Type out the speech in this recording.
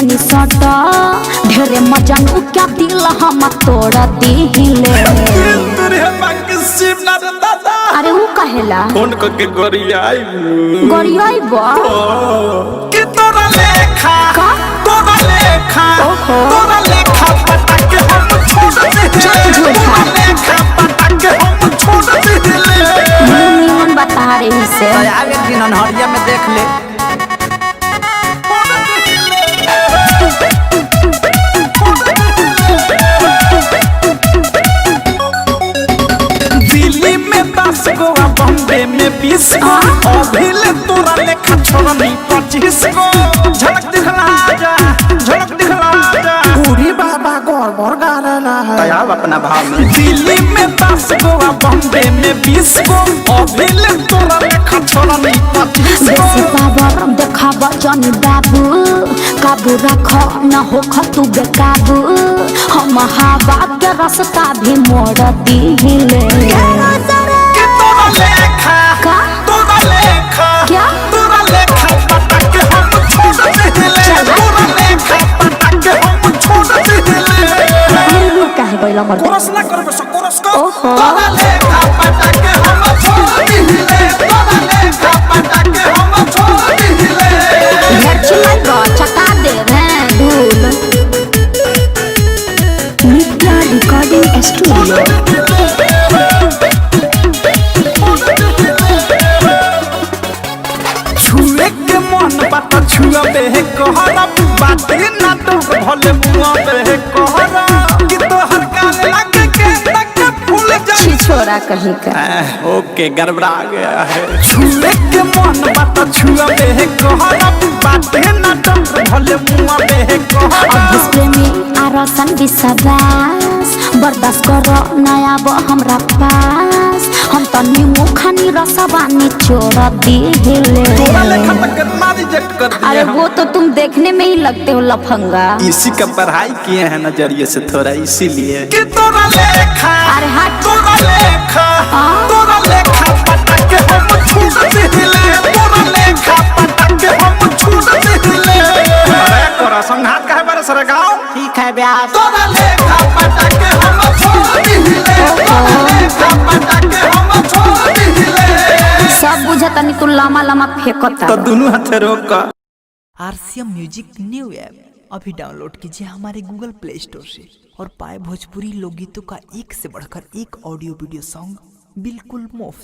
जनी सटा ढेरे मजनू क्या दिल हम तोड़ दिले। अरे वो कहेला फोन करके गोरियाई बा कि तोरा लेखा तोरा लेखा तोरा लेखा पटक हम छोड़ दिले। तोरा लेखा पटक हम छोड़ दिले। निमन बता रही से आगे दिन अनहरिया में देख ले। दिल्ली में 10 गो बॉम्बे में 20 गो अभिल तोरा लेखा छोड़ नहीं 25 गो। झलक दिखला जा झलक दिखला जा पूरी बाबा गौर मोर गाना है तयाब अपना भाव में। दिल्ली में 10 गो बॉम्बे में 20 गो अभिल तोरा लेखा छोड़ नहीं 25 बेसी गो। पावर देखा बजनी बाबू काबू रख न हो खतु बेकाबू हम हवा के रास्ता भी मोड़ दिले। कि तोरा लेखा का तोरा लेखा क्या तोरा लेखा पटक हम छोड़ दिले। तोरा लेखा पटक हम छोड़ दिले। कहे गइल मर कोरस ना करबे सो कोरस को। ओहो। तोरा लेखा पटक हम छोड़ दिले। तोरा लेखा पटक हम छोड़ दिले। घर चलाई रो चटा दे रे धूल नित्या रिकॉर्डिंग स्टूडियो। छुए के मन बात छुअबे कहरा बाटे ना तो भले मुआबे कहरा कि तोहर कान लग के तक फूल जा। छोरा कहीं का ओके गड़बड़ा गया है। छुए के मन बात छुअबे कहरा बाटे ना तो भले मुआबे कहरा। अभिस प्रेमी आरसन विश्वास बर्दाश्त करो नया वो हमरा पास हम तो नीमू खानी रसवानी छोड़ दिले। तोरा लेखा तक मारी रिजेक्ट कर दिया। अरे वो तो तुम देखने में ही लगते हो लफंगा। इसी का पढ़ाई किए हैं नजरिए से थोड़ा इसीलिए कि तोरा लेखा अरे हट तोरा लेखा तोरा लेखा पटक हम छूट दिले। तोरा लेखा पटक हम छूट दिले। अरे तोरा संघात काहे बारे सरे गाँव ठीक है ब्यास। तोरा लेखा पटक हम छोड़ दिले। तोरा लेखा पटक हम छोड़ दिले। सब बुझतनी तू लमा लमा फेंकता तो दोनों हाथ रोक RCM म्यूजिक न्यू ऐप अभी डाउनलोड कीजिए हमारे गूगल प्ले स्टोर से और पाए भोजपुरी लोकगीतों का एक से बढ़कर एक ऑडियो वीडियो सॉन्ग बिल्कुल मुफ्त।